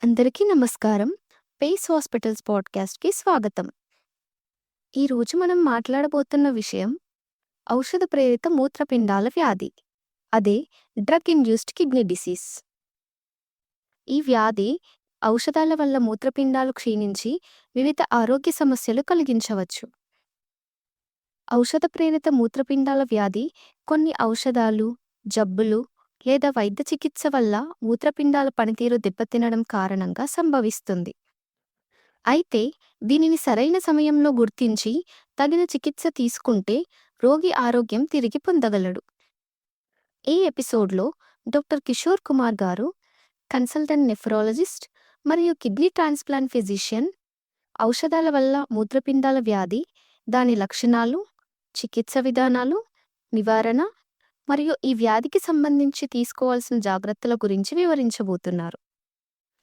అందరికీ నమస్కారం. Face hospitals పాడ్‌కాస్ట్‌కి స్వాగతం. ఈరోజు మనం మాట్లాడబోతున్న విషయం ఔషధ ప్రేరిత మూత్రపిండాల వ్యాధి. అదే డ్రగ్ ఇండ్యూస్డ్ కిడ్నీ డిసీజ్. ఈ వ్యాధి ఔషధాల వల్ల మూత్రపిండాలు క్షీణించి వివిధ ఆరోగ్య సమస్యలు కలిగించవచ్చు. ఔషధ ప్రేరిత మూత్రపిండాల వ్యాధి కొన్ని ఔషధాలు, జబ్బులు లేదా వైద్య చికిత్స వల్ల మూత్రపిండాల పనితీరు దెబ్బతినడం కారణంగా సంభవిస్తుంది. అయితే దీనిని సరైన సమయంలో గుర్తించి తగిన చికిత్స తీసుకుంటే రోగి ఆరోగ్యం తిరిగి పొందగలడు. ఈ ఎపిసోడ్లో డాక్టర్ కిషోర్ కుమార్ గారు, కన్సల్టెంట్ నెఫ్రాలజిస్ట్ మరియు కిడ్నీ ట్రాన్స్‌ప్లాంట్ ఫిజిషియన్, ఔషధాల వల్ల మూత్రపిండాల వ్యాధి, దాని లక్షణాలు, చికిత్స విధానాలు, నివారణ మరియు ఈ వ్యాధికి సంబంధించి తీసుకోవాల్సిన జాగ్రత్తల గురించి వివరించబోతున్నారు.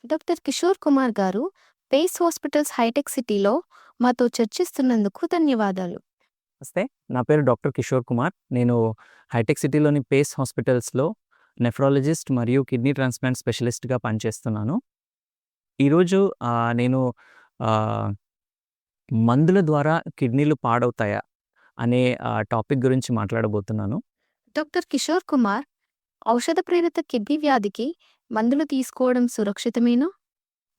డాక్టర్ కిషోర్ కుమార్ గారు పేస్ హాస్పిటల్స్ హైటెక్ సిటీలో మాతో చర్చిస్తున్నందుకు ధన్యవాదాలు. నమస్తే, నా పేరు డాక్టర్ కిషోర్ కుమార్. నేను హైటెక్ సిటీలోని పేస్ హాస్పిటల్స్లో నెఫ్రాలజిస్ట్ మరియు కిడ్నీ ట్రాన్స్‌ప్లాంట్ స్పెషలిస్ట్‌గా పనిచేస్తున్నాను. ఈరోజు నేను మందుల ద్వారా కిడ్నీలు పాడవుతాయా అనే టాపిక్ గురించి మాట్లాడబోతున్నాను. డాక్టర్ కిషోర్ కుమార్, ఔషధ ప్రేరిత కిడ్నీ వ్యాధికి మందులు తీసుకోవడం సురక్షితమేనా?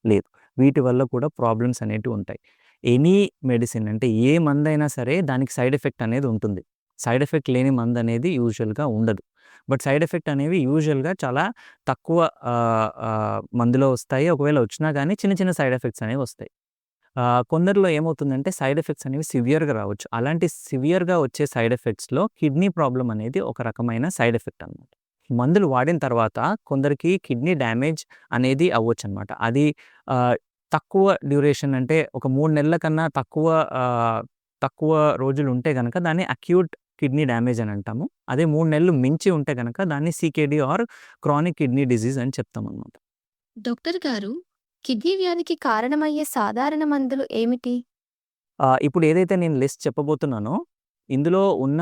లేదు, వీటి వల్ల కూడా ప్రాబ్లమ్స్ అనేటివి ఉంటాయి. ఎనీ మెడిసిన్ అంటే ఏ మందైనా సరే దానికి సైడ్ ఎఫెక్ట్ అనేది ఉంటుంది. సైడ్ ఎఫెక్ట్ లేని మందు అనేది యూజువల్గా ఉండదు. బట్ సైడ్ ఎఫెక్ట్ అనేవి యూజువల్గా చాలా తక్కువ మందులో వస్తాయి. ఒకవేళ వచ్చినా కానీ చిన్న చిన్న సైడ్ ఎఫెక్ట్స్ అనేవి వస్తాయి. కొందరిలో ఏమవుతుందంటే సైడ్ ఎఫెక్ట్స్ అనేవి సివియర్గా రావచ్చు. అలాంటి సివియర్గా వచ్చే సైడ్ ఎఫెక్ట్స్లో కిడ్నీ ప్రాబ్లం అనేది ఒక రకమైన సైడ్ ఎఫెక్ట్ అనమాట. మందులు వాడిన తర్వాత కొందరికి కిడ్నీ డ్యామేజ్ అనేది అవ్వచ్చు అనమాట. అది తక్కువ డ్యూరేషన్, అంటే ఒక 3 నెలల కన్నా తక్కువ రోజులు ఉంటే గనక దాన్ని అక్యూట్ కిడ్నీ డ్యామేజ్ అని అంటాము. అదే 3 నెలలు మించి ఉంటే గనక దాన్ని CKD or chronic kidney disease అని చెప్తాం అనమాట. డాక్టర్ గారు, కిడ్నీ వ్యాధికి కారణమయ్యే సాధారణ మందులు ఏమిటి? ఇప్పుడు ఏదైతే నేను లిస్ట్ చెప్పబోతున్నానో ఇందులో ఉన్న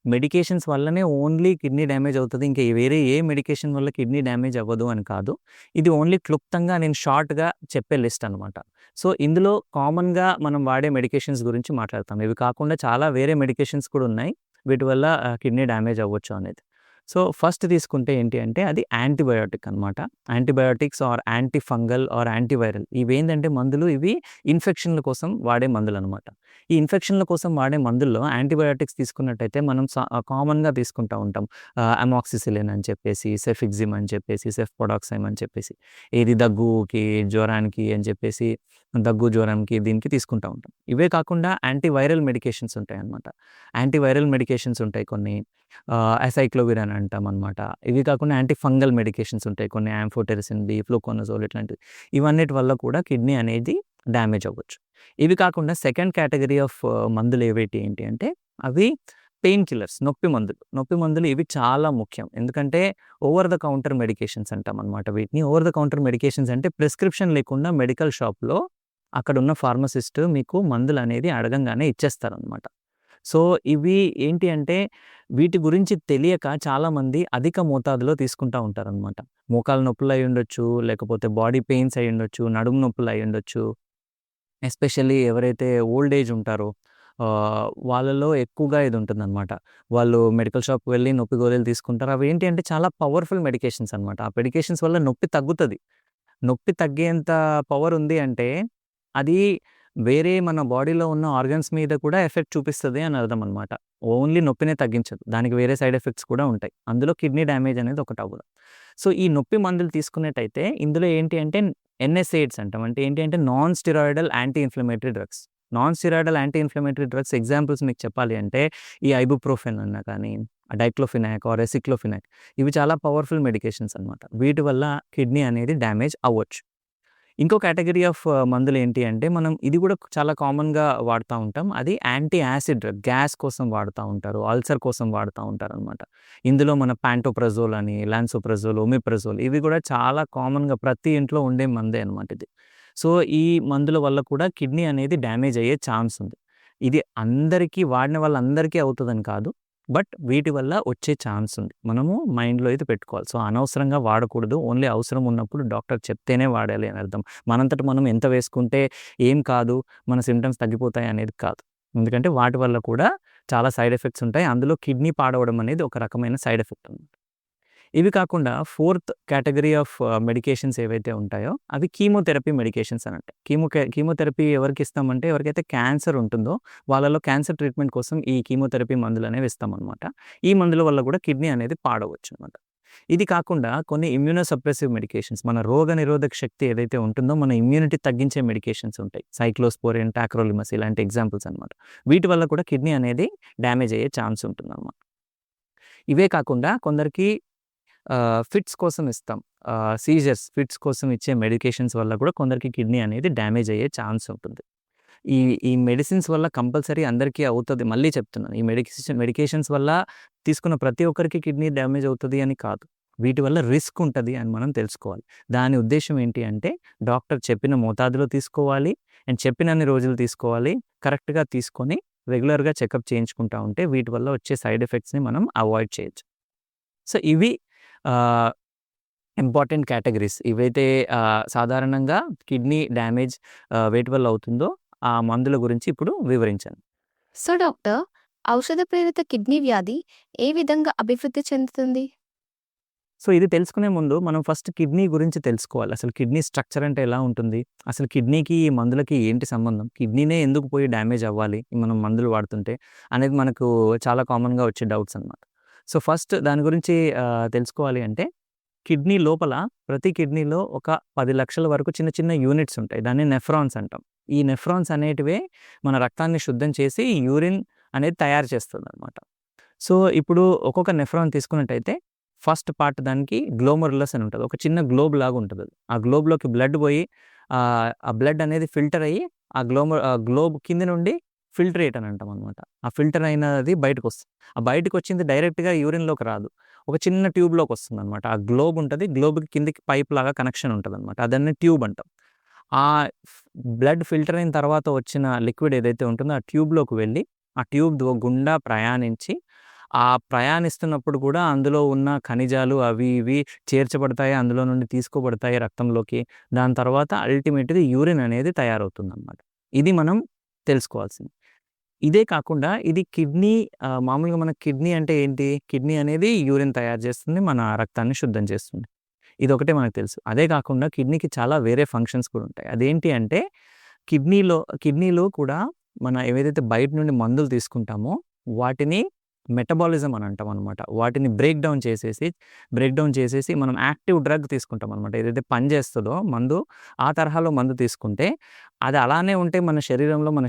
మెడికేషన్స్ వల్లనే ఓన్లీ కిడ్నీ డ్యామేజ్ అవుతుంది. ఇంకా వేరే ఏ మెడికేషన్ వల్ల కిడ్నీ డ్యామేజ్ అవ్వదు అని కాదు. ఇది ఓన్లీ క్లుప్తంగా నేను షార్ట్‌గా చెప్పే లిస్ట్ అనమాట. సో ఇందులో కామన్‌గా మనం వాడే మెడికేషన్స్ గురించి మాట్లాడతాం. ఇవి కాకుండా చాలా వేరే మెడికేషన్స్ కూడా ఉన్నాయి వీటి వల్ల కిడ్నీ డ్యామేజ్ అవ్వచ్చు అనేది. సో ఫస్ట్ తీసుకుంటే ఏంటి అంటే అది యాంటీబయోటిక్ అనమాట. Antibiotics or anti fungal or antiviral ఇవేంటంటే మందులు, ఇవి ఇన్ఫెక్షన్ల కోసం వాడే మందులు అనమాట. ఈ ఇన్ఫెక్షన్ల కోసం వాడే మందుల్లో యాంటీబయోటిక్స్ తీసుకున్నట్టయితే మనం కామన్‌గా తీసుకుంటూ ఉంటాం. అమాక్సిసిలిన్ అని చెప్పేసి, సెఫిక్సిమ్ అని చెప్పేసి, సెఫ్పోడాక్సైమ్ అని చెప్పేసి, ఏది దగ్గుకి, జ్వరానికి అని చెప్పేసి, దగ్గు, జ్వరంకి దీనికి తీసుకుంటూ ఉంటాం. ఇవే కాకుండా యాంటీవైరల్ మెడికేషన్స్ ఉంటాయన్నమాట. యాంటీవైరల్ మెడికేషన్స్ ఉంటాయి కొన్ని, అసైక్లోవిర్ అని అంటాం అనమాట. ఇవి కాకుండా యాంటీ ఫంగల్ మెడికేషన్స్ ఉంటాయి కొన్ని, యాంఫోటెరిసిన్ బి, ఫ్లూకోనజోల్ ఇట్లాంటివి. ఇవన్నిటి వల్ల కూడా కిడ్నీ అనేది డ్యామేజ్ అవ్వచ్చు. ఇవి కాకుండా సెకండ్ కేటగిరీ ఆఫ్ మందులు ఏంటి అంటే అవి పెయిన్ కిల్లర్స్, నొప్పి మందులు. నొప్పి మందులు ఇవి చాలా ముఖ్యం. ఎందుకంటే ఓవర్ ద కౌంటర్ మెడికేషన్స్ అంటాం అనమాట వీటిని. ఓవర్ ద కౌంటర్ మెడికేషన్స్ అంటే ప్రిస్క్రిప్షన్ లేకుండా మెడికల్ షాప్‌లో అక్కడున్న ఫార్మసిస్ట్ మీకు మందులు అనేది అడగంగానే ఇచ్చేస్తారనమాట. సో ఇవి ఏంటి అంటే వీటి గురించి తెలియక చాలామంది అధిక మోతాదులో తీసుకుంటూ ఉంటారనమాట. మోకాళ్ళ నొప్పులు అయి ఉండొచ్చు, లేకపోతే బాడీ పెయిన్స్ అయి ఉండొచ్చు, నడుము నొప్పులు అయి ఉండొచ్చు. ఎస్పెషల్లీ ఎవరైతే ఓల్డ్ ఏజ్ ఉంటారో వాళ్ళలో ఎక్కువగా ఇది ఉంటుందన్నమాట. వాళ్ళు మెడికల్ షాప్‌కి వెళ్ళి నొప్పి గోళీలు తీసుకుంటారు. అవి ఏంటి అంటే చాలా పవర్‌ఫుల్ మెడికేషన్స్ అనమాట. ఆ మెడికేషన్స్ వల్ల నొప్పి తగ్గుతది. నొప్పి తగ్గేంత పవర్ ఉంది అంటే అది వేరే మన బాడీలో ఉన్న ఆర్గన్స్ మీద కూడా ఎఫెక్ట్ చూపిస్తది అని అర్థం అనమాట. ఓన్లీ నొప్పినే తగ్గించదు. దానికి వేరే సైడ్ ఎఫెక్ట్స్ కూడా ఉంటాయి. అందులో కిడ్నీ డ్యామేజ్ అనేది ఒకటి అవ్వదు. సో ఈ నొప్పి మందులు తీసుకున్నట్టయితే ఇందులో ఏంటి అంటే ఎన్ఎస్ఏడ్స్ అంటాం. అంటే ఏంటి అంటే non steroidal anti inflammatory drugs. Non steroidal anti inflammatory drugs examples మీకు చెప్పాలి అంటే ఈ ఐబుప్రోఫెన్ అన్నా కానీ, డైక్లోఫినాక్ ఆర్ ఎసిక్లోఫినాక్ ఇవి చాలా పవర్‌ఫుల్ మెడికేషన్స్ అనమాట. వీటి వల్ల కిడ్నీ అనేది డ్యామేజ్ అవ్వచ్చు. ఇంకో కేటగిరీ ఆఫ్ మందులు ఏంటి అంటే మనం ఇది కూడా చాలా కామన్‌గా వాడుతూ ఉంటాం. అది యాంటీ యాసిడ్ డ్రగ్. గ్యాస్ కోసం వాడుతూ ఉంటారు, అల్సర్ కోసం వాడుతూ ఉంటారనమాట. ఇందులో మన పాంటోప్రజోల్ అని, లాన్సోప్రజోల్, ఒమిప్రజోల్ ఇవి కూడా చాలా కామన్‌గా ప్రతి ఇంట్లో ఉండే మందే అనమాట ఇది. సో ఈ మందుల వల్ల కూడా కిడ్నీ అనేది డ్యామేజ్ అయ్యే ఛాన్స్ ఉంది. ఇది అందరికీ వాడిన వాళ్ళందరికీ అవుతుందని కాదు. బట్ వీటి వల్ల వచ్చే ఛాన్స్ ఉంది. మనము మైండ్‌లో అయితే పెట్టుకోవాలి. సో, అనవసరంగా వాడకూడదు. ఓన్లీ అవసరం ఉన్నప్పుడు డాక్టర్ చెప్తేనే వాడాలి అని అర్థం. మనంతట మనం ఎంత వేసుకుంటే ఏం కాదు, మన సింప్టమ్స్ తగ్గిపోతాయి అనేది కాదు. ఎందుకంటే వాటి వల్ల కూడా చాలా సైడ్ ఎఫెక్ట్స్ ఉంటాయి. అందులో కిడ్నీ పాడవడం అనేది ఒక రకమైన సైడ్ ఎఫెక్ట్ ఉంది. ఇవి కాకుండా ఫోర్త్ కేటగరీ ఆఫ్ మెడికేషన్స్ ఏవైతే ఉంటాయో అవి కీమోథెరపీ మెడికేషన్స్ అని అంటాయి. కీమోథెరపీ ఎవరికి ఇస్తామంటే ఎవరికైతే క్యాన్సర్ ఉంటుందో వాళ్ళలో క్యాన్సర్ ట్రీట్మెంట్ కోసం ఈ కీమోథెరపీ మందులు అనేవి ఇస్తామన్నమాట. ఈ మందుల వల్ల కూడా కిడ్నీ అనేది పాడవచ్చు అనమాట. ఇది కాకుండా కొన్ని ఇమ్యూనోసప్రెసివ్ మెడికేషన్స్, మన రోగ నిరోధక శక్తి ఏదైతే ఉంటుందో మన ఇమ్యూనిటీ తగ్గించే మెడికేషన్స్ ఉంటాయి. సైక్లోస్పోరిన్, టాక్రోలిమస్ ఇలాంటి ఎగ్జాంపుల్స్ అనమాట. వీటి వల్ల కూడా కిడ్నీ అనేది డ్యామేజ్ అయ్యే ఛాన్స్ ఉంటుందన్నమాట. ఇవే కాకుండా కొందరికి ఫిట్స్ కోసం ఇస్తాం. ఫిట్స్ కోసం ఇచ్చే మెడికేషన్స్ వల్ల కూడా కొందరికి కిడ్నీ అనేది డ్యామేజ్ అయ్యే ఛాన్స్ ఉంటుంది. ఈ ఈ మెడిసిన్స్ వల్ల కంపల్సరీ అందరికీ అవుతుంది. మళ్ళీ చెప్తున్నాను, ఈ మెడికేషన్స్ వల్ల తీసుకున్న ప్రతి ఒక్కరికి కిడ్నీ డ్యామేజ్ అవుతుంది అని కాదు. వీటి వల్ల రిస్క్ ఉంటుంది అని మనం తెలుసుకోవాలి. దాని ఉద్దేశ్యం ఏంటి అంటే డాక్టర్ చెప్పిన మోతాదులో తీసుకోవాలి అండ్ చెప్పినన్ని రోజులు తీసుకోవాలి. కరెక్ట్‌గా తీసుకొని రెగ్యులర్‌గా చెకప్ చేయించుకుంటా ఉంటే వీటి వల్ల వచ్చే సైడ్ ఎఫెక్ట్స్‌ని మనం అవాయిడ్ చేయొచ్చు. సో, ఇవి ఇంపార్టెంట్ కేటగిరీస్. ఇవైతే సాధారణంగా కిడ్నీ డ్యామేజ్ వేటి వల్ల అవుతుందో ఆ మందుల గురించి ఇప్పుడు వివరించాను. సో డాక్టర్, ఔషధ ప్రేరిత కిడ్నీ వ్యాధి ఏ విధంగా అభివృద్ధి చెందుతుంది? సో, ఇది తెలుసుకునే ముందు మనం ఫస్ట్ కిడ్నీ గురించి తెలుసుకోవాలి. అసలు కిడ్నీ స్ట్రక్చర్ అంటే ఎలా ఉంటుంది? అసలు కిడ్నీకి ఈ మందులకి ఏంటి సంబంధం? కిడ్నీనే ఎందుకు పోయి డ్యామేజ్ అవ్వాలి మనం మందులు వాడుతుంటే అనేది మనకు చాలా కామన్‌గా వచ్చే డౌట్స్ అనమాట. సో, ఫస్ట్ దాని గురించి తెలుసుకోవాలి అంటే కిడ్నీ లోపల ప్రతి కిడ్నీలో ఒక 10 లక్షల వరకు చిన్న చిన్న యూనిట్స్ ఉంటాయి. దాన్ని నెఫ్రాన్స్ అంటాం. ఈ నెఫ్రాన్స్ అనేటివే మన రక్తాన్ని శుద్ధం చేసి యూరిన్ అనేది తయారు చేస్తుందనమాట. సో, ఇప్పుడు ఒక్కొక్క నెఫ్రాన్ తీసుకున్నట్టయితే ఫస్ట్ పార్ట్ దానికి గ్లోమరులస్ అని ఉంటది. ఒక చిన్న గ్లోబ్ లాగా ఉంటది. ఆ గ్లోబ్‌లోకి బ్లడ్ పోయి ఆ బ్లడ్ అనేది ఫిల్టర్ అయ్యి ఆ గ్లోబ్ కింద నుండి ఫిల్ట్రేట్ అని అంటాం అనమాట. ఆ ఫిల్టర్ అయినది బయటకొస్తుంది. ఆ బయటకొచ్చింది డైరెక్ట్‌గా యూరిన్‌లోకి రాదు. ఒక చిన్న ట్యూబ్‌లోకి వస్తుందనమాట. ఆ గ్లోబ్ ఉంటది. గ్లోబ్‌కి కిందకి పైప్ లాగా కనెక్షన్ ఉంటదనమాట. దాన్ని ట్యూబ్ అంటాం. ఆ బ్లడ్ ఫిల్టర్ అయిన తర్వాత వచ్చిన లిక్విడ్ ఏదైతే ఉంటుందో ఆ ట్యూబ్‌లోకి వెళ్ళి ఆ ట్యూబ్ గుండా ప్రయాణించి ఆ ప్రయాణిస్తున్నప్పుడు కూడా అందులో ఉన్న ఖనిజాలు అవి ఇవి చేర్చబడతాయి. అందులో నుండి తీసుకోబడతాయి రక్తంలోకి. దాని తర్వాత అల్టిమేట్‌గా యూరిన్ అనేది తయారవుతుందనమాట. ఇది మనం తెలుసుకోవాల్సింది. ఇదే కాకుండా ఇది కిడ్నీ మామూలుగా మన కిడ్నీ అంటే ఏంటి? కిడ్నీ అనేది యూరిన్ తయారు చేస్తుంది. మన రక్తాన్ని శుద్ధం చేస్తుంది. ఇదొకటే మనకు తెలుసు. అదే కాకుండా కిడ్నీకి చాలా వేరే ఫంక్షన్స్ కూడా ఉంటాయి. అదేంటి అంటే కిడ్నీలో కూడా మన ఏవైతే బయట నుండి మందులు తీసుకుంటామో వాటిని మెటబాలిజం అని అంటాం అనమాట. వాటిని బ్రేక్ డౌన్ చేసేసి మనం యాక్టివ్ డ్రగ్ తీసుకుంటాం అనమాట. ఏదైతే పనిచేస్తుందో మందు, ఆ తరహాలో మందు తీసుకుంటే అది అలానే ఉంటే మన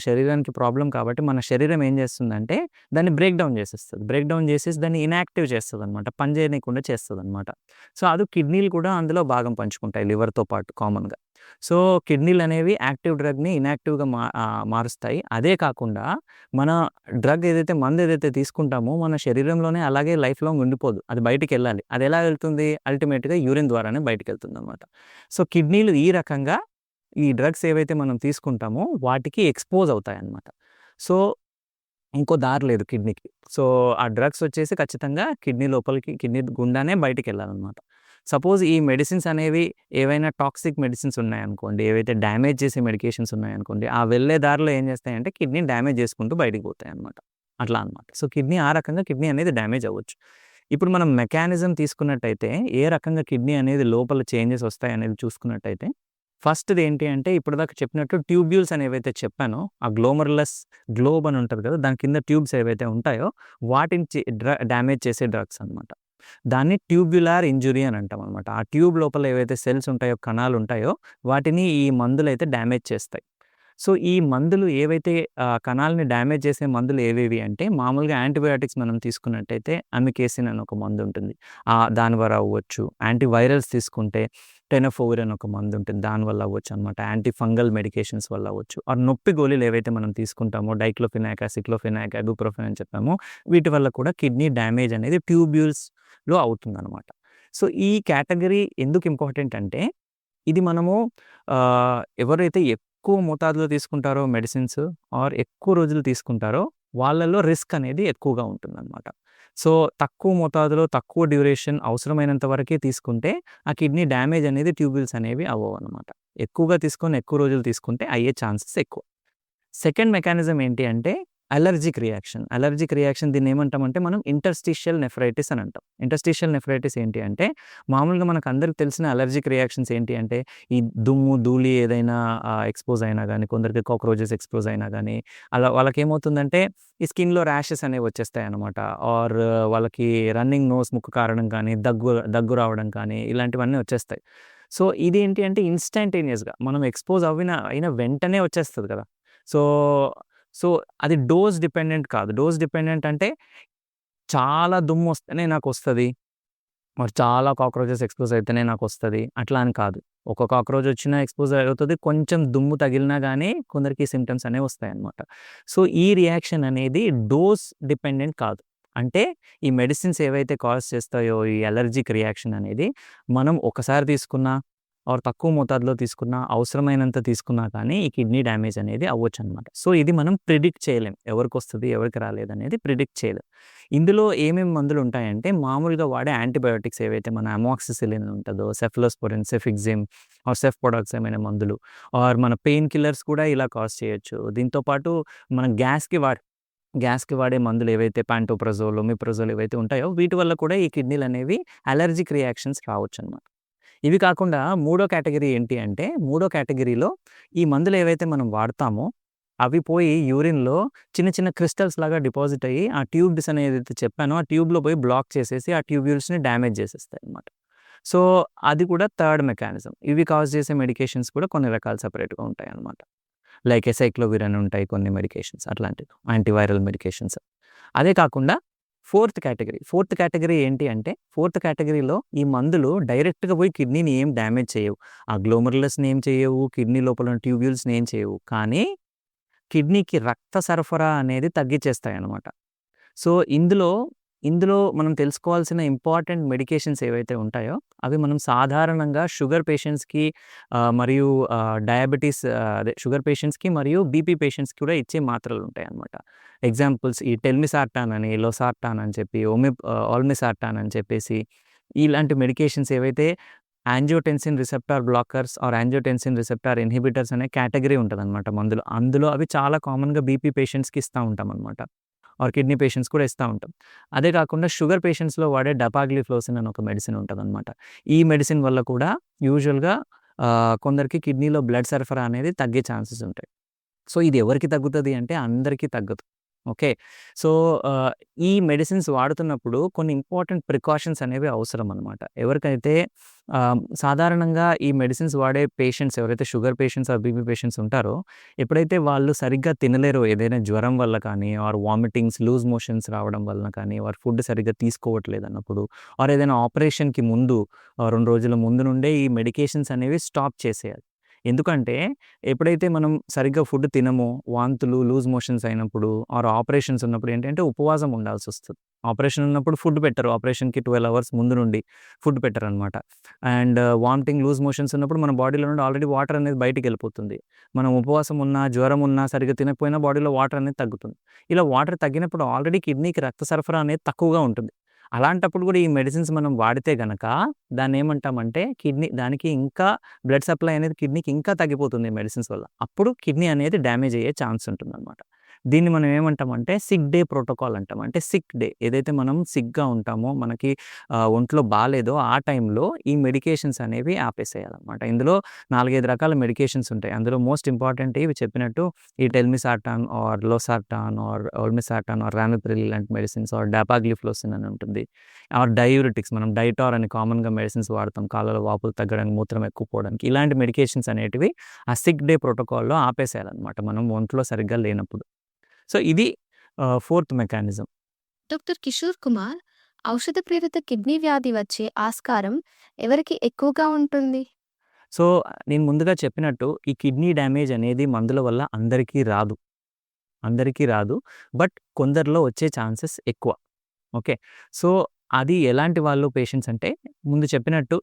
శరీరానికి ప్రాబ్లమ్ కాబట్టి మన శరీరం ఏం చేస్తుందంటే దాన్ని బ్రేక్ డౌన్ చేసేస్తది. బ్రేక్ డౌన్ చేసేసి దాన్ని ఇనాక్టివ్ చేస్తదనమాట. పని చేయనీయకుండా చేస్తదనమాట. సో, అది కిడ్నీలు కూడా అందులో భాగం పంచుకుంటాయి లివర్‌తో పాటు కామన్‌గా. సో, కిడ్నీలు అనేవి యాక్టివ్ డ్రగ్‌ని ఇనాక్టివ్‌గా మారుస్తాయి. అదే కాకుండా మన మందు ఏదైతే తీసుకుంటామో మన శరీరంలోనే అలాగే లైఫ్ లాంగ్ ఉండిపోదు. అది బయటికెళ్ళాలి. అది ఎలా వెళ్తుంది? అల్టిమేట్‌గా యూరిన్ ద్వారానే బయటికెళ్తుందనమాట. సో, కిడ్నీలు ఈ రకంగా ఈ డ్రగ్స్ ఏవైతే మనం తీసుకుంటామో వాటికి ఎక్స్‌పోజ్ అవుతాయన్నమాట. సో, ఇంకో దారి లేదు కిడ్నీకి. సో, ఆ డ్రగ్స్ వచ్చేసి ఖచ్చితంగా కిడ్నీ గుండానే బయటికెళ్ళాలన్నమాట. సపోజ్ ఈ మెడిసిన్స్ అనేవి ఏవైనా టాక్సిక్ మెడిసిన్స్ ఉన్నాయనుకోండి, ఏవైతే డ్యామేజ్ చేసే మెడికేషన్స్ ఉన్నాయనుకోండి, ఆ వెళ్ళే దారిలో ఏం చేస్తాయంటే కిడ్నీని డ్యామేజ్ చేసుకుంటూ బయటికి పోతాయన్నమాట. అట్లా అనమాట. సో, ఆ రకంగా కిడ్నీ అనేది డ్యామేజ్ అవ్వచ్చు. ఇప్పుడు మనం మెకానిజం తీసుకున్నట్టయితే ఏ రకంగా కిడ్నీ అనేది లోపల చేంజెస్ వస్తాయనేది చూసుకున్నట్టయితే ఫస్ట్‌ది ఏంటి అంటే ఇప్పటిదాకా చెప్పినట్టు ట్యూబ్యూల్స్ అని ఏవైతే చెప్పానో ఆ గ్లోబ్ అని ఉంటది కదా! దాని కింద ట్యూబ్స్ ఏవైతే ఉంటాయో వాటిని డ్యామేజ్ చేసే డ్రగ్స్ అనమాట. దాన్ని ట్యూబ్యులార్ ఇంజ్యూరీ అని అంటాం అనమాట. ఆ ట్యూబ్ లోపల ఏవైతే సెల్స్ ఉంటాయో, కణాలు ఉంటాయో వాటిని ఈ మందులైతే డ్యామేజ్ చేస్తాయి. సో, ఈ మందులు ఏవైతే కణాలని డ్యామేజ్ చేసే మందులు ఏవేవి అంటే మామూలుగా యాంటీబయాటిక్స్ మనం తీసుకున్నట్టయితే అమికేసిన్ అని ఒక మందు ఉంటుంది. దానివల్ల అవ్వచ్చు. యాంటీవైరల్స్ తీసుకుంటే టెనోఫోవిర్ అని ఒక మందు ఉంటుంది. దానివల్ల అవ్వచ్చు అనమాట. యాంటీ ఫంగల్ మెడికేషన్స్ వల్ల అవ్వచ్చు. నొప్పి గోళీలు ఏవైతే మనం తీసుకుంటామో డైక్లోఫెనాక్, అసిక్లోఫెనాక్, ఇబుప్రోఫెన్ అని చెప్పామో వీటి వల్ల కూడా కిడ్నీ డ్యామేజ్ అనేది ట్యూబ్యూల్స్‌లో అవుతుందనమాట. సో, ఈ కేటగరీ ఎందుకు ఇంపార్టెంట్ అంటే ఇది మనము ఎవరైతే ఎక్కువ మోతాదులో తీసుకుంటారో మెడిసిన్స్ ఎక్కువ రోజులు తీసుకుంటారో వాళ్ళలో రిస్క్ అనేది ఎక్కువగా ఉంటుందన్నమాట. సో, తక్కువ మోతాదులో, తక్కువ డ్యూరేషన్ అవసరమైనంత వరకే తీసుకుంటే, ఆ కిడ్నీ డ్యామేజ్ అనేది ట్యూబుల్స్ అనేవి అవ్వవనమాట. ఎక్కువగా తీసుకొని, ఎక్కువ రోజులు తీసుకుంటే అయ్యే ఛాన్సెస్ ఎక్కువ. సెకండ్ మెకానిజం ఏంటి అంటే అలర్జిక్ రియాక్షన్. అలర్జిక్ రియాక్షన్ దీన్నేమంటామంటే మనం ఇంటర్స్టిషియల్ నెఫ్రైటిస్ అని అంటాం. ఇంటర్స్టిషియల్ నెఫ్రైటిస్ ఏంటి అంటే, మామూలుగా మనకందరికి తెలిసిన అలర్జిక్ రియాక్షన్స్ ఏంటి అంటే, ఈ దుమ్ము, ధూళి ఏదైనా ఎక్స్‌పోజ్ అయినా గానీ, కొందరికి కాక్రోచెస్ ఎక్స్‌పోజ్ అయినా గానీ, అలా వాళ్ళకేమవుతుందంటే, ఈ స్కిన్‌లో ర్యాషెస్ అనేవి వచ్చేస్తాయనమాట. ఆర్ వాళ్ళకి రన్నింగ్ నోస్, ముక్కు కారడం కానీ, దగ్గు రావడం కానీ, ఇలాంటివన్నీ వచ్చేస్తాయి. సో, ఇదేంటి అంటే ఇన్‌స్టాంటేనియస్‌గా మనం ఎక్స్‌పోజ్ అయిన వెంటనే వచ్చేస్తది కదా! సో, సో, అది డోస్ డిపెండెంట్ కాదు. డోస్ డిపెండెంట్ అంటే చాలా దుమ్మొస్తేనే నాకొస్తది. మరి చాలా కాక్రోచెస్ ఎక్స్‌పోజ్ అయితేనే నాకొస్తది. అట్లా అని కాదు. ఒక కాక్రోచ్ వచ్చినా ఎక్స్‌పోజ్ అవుతది. కొంచెం దుమ్ము తగిలినా గానీ కొందరికి సింప్టమ్స్ అనేవి వస్తాయన్నమాట. సో, ఈ రియాక్షన్ అనేది డోస్ డిపెండెంట్ కాదు. అంటే ఈ మెడిసిన్స్ ఏవైతే కాజ్ చేస్తాయో ఈ అలర్జిక్ రియాక్షన్ అనేది మనం ఒకసారి తీసుకున్నా ఆర్ తక్కువ మోతాదులో తీసుకున్నా, అవసరమైనంత తీసుకున్నా కానీ ఈ కిడ్నీ డ్యామేజ్ అనేది అవ్వొచ్చనమాట. సో, ఇది మనం ప్రిడిక్ట్ చేయలేం. ఎవరికొస్తది, ఎవరికి రాలేదనేది ప్రిడిక్ట్ చేయలేం. ఇందులో ఏమేమి మందులుంటాయంటే, మామూలుగా వాడే యాంటీబయోటిక్స్ ఏవైతే మన అమోక్సిసిలిన్ ఉంటదో, సెఫ్లోస్పోరిన్, సెఫిక్సిమ్ ఆర్ సెఫ్పోడాక్సమ్ అనే మందులు ఆర్ మన పెయిన్ కిల్లర్స్ కూడా ఇలా కాజ్ చేయొచ్చు. దీంతో పాటు మనం గ్యాస్‌కి వాడే మందులు ఏవైతే పాంటోప్రజోల్, ఒమిప్రజోల్ ఏవైతే ఉంటాయో వీటి వల్ల కూడా ఈ కిడ్నీలనేవి అలర్జిక్ రియాక్షన్స్ రావచ్చనమాట. ఇవి కాకుండా మూడో కేటగిరీ ఏంటి అంటే, మూడో కేటగిరీలో ఈ మందులు ఏవైతే మనం వాడతామో, అవి పోయి యూరిన్‌లో చిన్న చిన్న క్రిస్టల్స్ లాగా డిపాజిట్ అయ్యి, ఆ ట్యూబ్స్ అని ఏదైతే చెప్పానో, ఆ ట్యూబ్‌లో పోయి బ్లాక్ చేసేసి, ఆ ట్యూబ్యూల్స్‌ని డ్యామేజ్ చేసేస్తాయన్నమాట. సో, అది కూడా థర్డ్ మెకానిజం. ఇవి కాజ్ చేసే మెడికేషన్స్ కూడా కొన్ని రకాలు సెపరేట్‌గా ఉంటాయన్నమాట. లైక్ ఎసైక్లోవిర్ అని ఉంటాయి కొన్ని మెడికేషన్స్ అట్లాంటివి. Antiviral medications. అదే కాకుండా ఫోర్త్ కేటగరీ ఏంటి అంటే, ఫోర్త్ కేటగరీలో ఈ మందులు డైరెక్ట్‌గా పోయి కిడ్నీని ఏం డ్యామేజ్ చేయవు. ఆ గ్లోమెరులస్‌ని ఏం చేయవు, కిడ్నీ లోపల ఉన్న ట్యూబ్యూల్స్‌ని ఏం చేయవు. కానీ కిడ్నీకి రక్త సరఫరా అనేది తగ్గిచ్చేస్తాయన్నమాట. సో, ఇందులో మనం తెలుసుకోవాల్సిన ఇంపార్టెంట్ మెడికేషన్స్ ఏవైతే ఉంటాయో, అవి మనం సాధారణంగా షుగర్ పేషెంట్స్‌కి మరియు డయాబెటిస్ అదే షుగర్ పేషెంట్స్‌కి మరియు బీపీ పేషెంట్స్‌కి కూడా ఇచ్చే మాత్రలుంటాయన్నమాట. ఎగ్జాంపుల్స్ ఈ టెల్మిసార్టాన్ అని, లోసార్టాన్ అని చెప్పి, ఆల్మిసార్టాన్ అని చెప్పేసి, ఇలాంటి మెడికేషన్స్ ఏవైతే angiotensin receptor blockers or angiotensin receptor inhibitors అనే కేటగరీ ఉంటదన్నమాట మందులు. అందులో అవి చాలా కామన్‌గా బీపీ పేషెంట్స్‌కి ఇస్తా ఉంటామన్నమాట. ఆర్ కిడ్నీ పేషెంట్స్ కూడా ఇస్తా ఉంటాం. అదే కాకుండా షుగర్ పేషెంట్స్‌లో వాడే డపాగ్లిఫ్లోసిన్ అని ఒక మెడిసిన్ ఉంటదన్నమాట. ఈ మెడిసిన్ వల్ల కూడా యూజువల్‌గా కొందరికి కిడ్నీలో బ్లడ్ సరఫరా అనేది తగ్గే ఛాన్సెస్ ఉంటాయి. సో, ఇది ఎవరికి తగ్గుతది అంటే అందరికీ తగ్గదు. ఓకే. సో, ఈ మెడిసిన్స్ వాడుతున్నప్పుడు కొన్ని ఇంపార్టెంట్ ప్రికాషన్స్ అనేవి అవసరం అనమాట. ఎవరికైతే సాధారణంగా ఈ మెడిసిన్స్ వాడే పేషెంట్స్ ఎవరైతే sugar patients or BP patients ఉంటారో, ఎప్పుడైతే వాళ్ళు సరిగ్గా తినలేరో ఏదైనా జ్వరం వల్ల కానీ, ఆర్ వామిటింగ్స్, లూజ్ మోషన్స్ రావడం వలన కానీ, వారు ఫుడ్ సరిగ్గా తీసుకోవట్లేదన్నప్పుడు, ఆర్ ఏదైనా ఆపరేషన్‌కి ముందు 2 రోజుల ముందు నుండే ఈ మెడికేషన్స్ అనేవి స్టాప్ చేసేయాలి. ఎందుకంటే ఎప్పుడైతే మనం సరిగ్గా ఫుడ్ తినమో, వాంతులు, లూజ్ మోషన్స్ అయినప్పుడు ఆర్ ఆపరేషన్స్ ఉన్నప్పుడు ఏంటంటే ఉపవాసం ఉండాల్సొస్తది. ఆపరేషన్ ఉన్నప్పుడు ఫుడ్ పెట్టరు. ఆపరేషన్‌కి 12 అవర్స్ ముందు నుండి ఫుడ్ పెట్టరనమాట. అండ్ వామిటింగ్, లూజ్ మోషన్స్ ఉన్నప్పుడు మన బాడీలో నుండి ఆల్రెడీ వాటర్ అనేది బయటికెళ్ళిపోతుంది. మనం ఉపవాసం ఉన్నా, జ్వరం ఉన్నా, సరిగ్గా తినకపోయినా బాడీలో వాటర్ అనేది తగ్గుతుంది. ఇలా వాటర్ తగ్గినప్పుడు ఆల్రెడీ కిడ్నీకి రక్త సరఫరా అనేది తక్కువగా ఉంటుంది. అలాంటప్పుడు కూడా ఈ మెడిసిన్స్ మనం వాడితే గనక దాన్నేమంటామంటే దానికి ఇంకా బ్లడ్ సప్లై అనేది కిడ్నీకి ఇంకా తగ్గిపోతుంది ఈ మెడిసిన్స్ వల్ల. అప్పుడు కిడ్నీ అనేది డ్యామేజ్ అయ్యే ఛాన్స్ ఉంటుందనమాట. దీన్ని మనం ఏమంటామంటే సిక్ డే ప్రోటోకాల్ అంటాం. అంటే సిక్ డే ఏదైతే మనం సిక్‌గా ఉంటామో, మనకి ఒంట్లో బాలేదో ఆ టైంలో ఈ మెడికేషన్స్ అనేవి ఆపేసేయాలనమాట. ఇందులో 4, 5 రకాల మెడికేషన్స్ ఉంటాయి. అందులో మోస్ట్ ఇంపార్టెంట్ ఇవి చెప్పినట్టు ఈ telmisartan or losartan or olmisartan or ramipril ఇలాంటి మెడిసిన్స్ ఆర్ డపాగ్లిఫ్లోసిన్ అని ఉంటుంది. ఆర్ డయూరిటిక్స్ మనం డైటార్ అని కామన్‌గా మెడిసిన్స్ వాడతాం. కాళ్ళలో వాపులు తగ్గడానికి, మూత్రం ఎక్కువ పోవడానికి. ఇలాంటి మెడికేషన్స్ అనేటివి ఆ సిక్ డే ప్రోటోకాల్‌లో ఆపేసేయాలనమాట మనం ఒంట్లో సరిగ్గా లేనప్పుడు. సో, ఇది fourth mechanism. Doctor Kishore Kumar, ఔషధ ప్రేరిత కిడ్నీ వ్యాధి వచ్చే ఆస్కారం ఎవరికి ఎక్కువగా ఉంటుంది? సో, నేను ముందుగా చెప్పినట్టు ఈ కిడ్నీ డ్యామేజ్ అనేది మందుల వల్ల అందరికీ రాదు. బట్ కొందరిలో వచ్చే ఛాన్సెస్ ఎక్కువ. ఓకే. సో, అది ఎలాంటి వాళ్ళు పేషెంట్స్ అంటే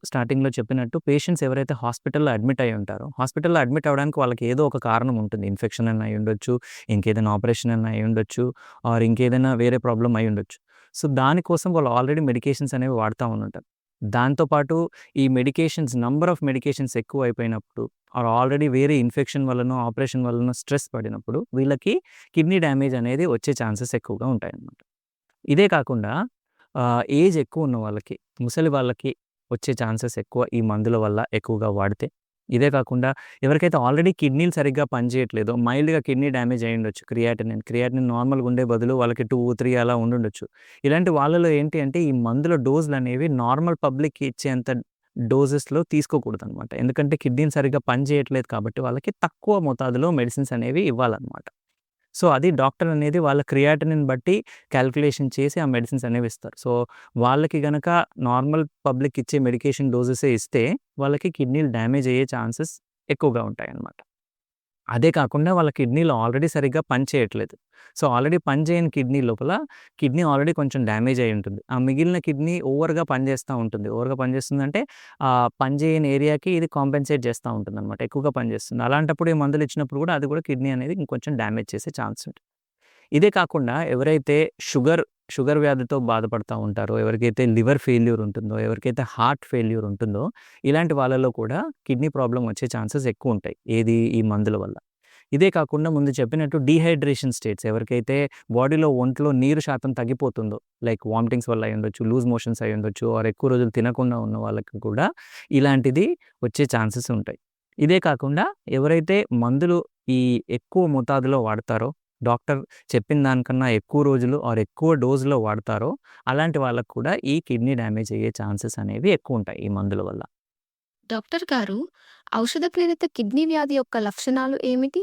స్టార్టింగ్‌లో చెప్పినట్టు పేషెంట్స్ ఎవరైతే హాస్పిటల్‌లో అడ్మిట్ అయ్యి ఉంటారో, హాస్పిటల్‌లో అడ్మిట్ అవ్వడానికి వాళ్ళకి ఏదో ఒక కారణం ఉంటుంది. ఇన్ఫెక్షన్ అన్నా అయ్యుండొచ్చు, ఇంకేదైనా ఆపరేషన్ అన్నా అయ్యుండొచ్చు, ఆర్ ఇంకేదైనా వేరే ప్రాబ్లమ్ అయ్యుండొచ్చు. సో, దానికోసం వాళ్ళు ఆల్రెడీ మెడికేషన్స్ అనేవి వాడుతా ఉండుంటారు. దాంతో పాటు ఈ మెడికేషన్స్ నంబర్ ఆఫ్ మెడికేషన్స్ ఎక్కువైపోయినప్పుడు ఆల్రెడీ వేరే ఇన్ఫెక్షన్ వల్లనో, ఆపరేషన్ వల్లనో స్ట్రెస్ పడినప్పుడు వీళ్ళకి కిడ్నీ డ్యామేజ్ అనేది వచ్చే ఛాన్సెస్ ఎక్కువగా ఉంటాయన్నమాట. ఇదే కాకుండా ఏజ్ ఎక్కువ ఉన్న వాళ్ళకి, ముసలి వాళ్ళకి వచ్చే ఛాన్సెస్ ఎక్కువ ఈ మందుల వల్ల ఎక్కువగా వాడితే. ఇదే కాకుండా ఎవరికైతే ఆల్రెడీ కిడ్నీలు సరిగ్గా పనిచేయట్లేదో, మైల్డ్‌గా కిడ్నీ డ్యామేజ్ అయ్యుండొచ్చు క్రియాటినిన్ నార్మల్‌గా ఉండే బదులు వాళ్ళకి 2, 3 అలా ఉండుండొచ్చు. ఇలాంటి వాళ్ళలో ఏంటి అంటే ఈ మందుల డోసులనేవి నార్మల్ పబ్లిక్‌కి ఇచ్చేంత డోసెస్‌లో తీసుకోకూడదనమాట. ఎందుకంటే కిడ్నీలు సరిగ్గా పనిచేయట్లేదు కాబట్టి వాళ్ళకి తక్కువ మోతాదులో మెడిసిన్స్ అనేవి ఇవ్వాలనమాట. సో, అది డాక్టర్ అనేది వాళ్ళ క్రియాటినిన్ బట్టి కాలిక్యులేషన్ చేసి ఆ మెడిసిన్స్ అనేవి ఇస్తారు. సో, వాళ్ళకి గనక నార్మల్ పబ్లిక్ ఇచ్చే మెడికేషన్ డోసెసే ఇస్తే వాళ్ళకి కిడ్నీలు డ్యామేజ్ అయ్యే ఛాన్సెస్ ఎక్కువగా ఉంటాయన్నమాట. అదే కాకుండా వాళ్ళ కిడ్నీలు ఆల్రెడీ సరిగ్గా పనిచేయట్లేదు. సో, ఆల్రెడీ పనిచేయని కిడ్నీ లోపల కిడ్నీ ఆల్రెడీ కొంచెం డ్యామేజ్ అయ్యి ఉంటుంది. ఆ మిగిలిన కిడ్నీ ఓవర్‌గా పనిచేస్తా ఉంటుంది. ఓవర్‌గా పనిచేస్తుందంటే పనిచేయని ఏరియాకి ఇది కాంపెన్సేట్ చేస్తా ఉంటుందన్నమాట. ఎక్కువగా పనిచేస్తుంది. అలాంటప్పుడు ఈ మందులు ఇచ్చినప్పుడు కూడా అది కూడా కిడ్నీ అనేది ఇంకొంచెం డ్యామేజ్ చేసే ఛాన్స్ ఉంటుంది. ఇదే కాకుండా ఎవరైతే షుగర్ వ్యాధితో బాధపడతా ఉంటారో, ఎవరికైతే లివర్ ఫెయిల్యూర్ ఉంటుందో, ఎవరికైతే హార్ట్ ఫెయిల్యూర్ ఉంటుందో, ఇలాంటి వాళ్ళలో కూడా కిడ్నీ ప్రాబ్లమ్ వచ్చే ఛాన్సెస్ ఎక్కువుంటాయి. ఈ మందుల వల్ల. ఇదే కాకుండా ముందు చెప్పినట్టు డీహైడ్రేషన్ స్టేట్స్ ఎవరికైతే ఒంట్లో నీరు శాతం తగ్గిపోతుందో, లైక్ వామిటింగ్స్ వల్ల అయ్యుండొచ్చు, లూజ్ మోషన్స్ అయ్యుండొచ్చు, ఆర్ ఎక్కువ రోజులు తినకుండా ఉన్న వాళ్ళకి కూడా ఇలాంటిది వచ్చే ఛాన్సెస్ ఉంటాయి. ఇదే కాకుండా ఎవరైతే మందులు ఈ ఎక్కువ మోతాదులో వాడతారో, డాక్టర్ చెప్పిన దానికన్నా ఎక్కువ రోజులు ఆర్ ఎక్కువ డోస్‌లో వాడతారో, అలాంటి వాళ్ళకి కూడా ఈ కిడ్నీ డ్యామేజ్ అయ్యే ఛాన్సెస్ అనేవి ఎక్కువుంటాయి ఈ మందుల వల్ల. డాక్టర్ గారు, ఔషధ ప్రేరిత కిడ్నీ వ్యాధి యొక్క లక్షణాలు ఏమిటి?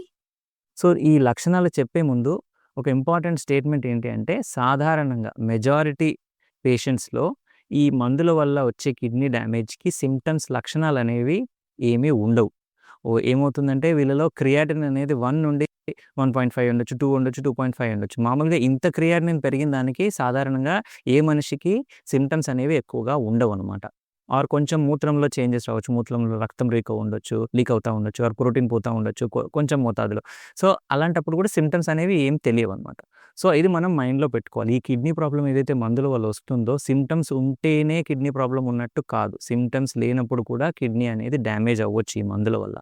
సో, ఈ లక్షణాలు చెప్పే ముందు ఒక ఇంపార్టెంట్ స్టేట్మెంట్ ఏంటి అంటే, సాధారణంగా మెజారిటీ పేషెంట్స్‌లో ఈ మందుల వల్ల వచ్చే కిడ్నీ డ్యామేజ్‌కి లక్షణాలనేవి ఏమీ ఉండవు. ఏమవుతుందంటే వీళ్ళలో క్రియాటిన్ అనేది 1 నుండి 1.5 ఉండొచ్చు, 2 ఉండొచ్చు, 2.5 ఉండొచ్చు. మామూలుగా ఇంత క్రియాటినిన్ పెరిగిన దానికి సాధారణంగా ఏ మనిషికి సింప్టమ్స్ అనేవి ఎక్కువగా ఉండవనమాట. ఆర్ కొంచెం మూత్రంలో చేంజెస్ రావచ్చు. మూత్రంలో రక్తం లీక్ అవుతా ఉండొచ్చు. ఆర్ ప్రోటీన్ పోతా ఉండొచ్చు కొంచెం మోతాదులో. సో, అలాంటప్పుడు కూడా సింప్టమ్స్ అనేవి ఏం తెలియవనమాట. సో, ఇది మనం మైండ్‌లో పెట్టుకోవాలి. ఈ కిడ్నీ ప్రాబ్లమ్ ఏదైతే మందుల వల్ల వస్తుందో, సింప్టమ్స్ ఉంటేనే కిడ్నీ ప్రాబ్లమ్ ఉన్నట్టు కాదు. సింప్టమ్స్ లేనప్పుడు కూడా కిడ్నీ అనేది డ్యామేజ్ అవ్వచ్చు ఈ మందుల వల్ల.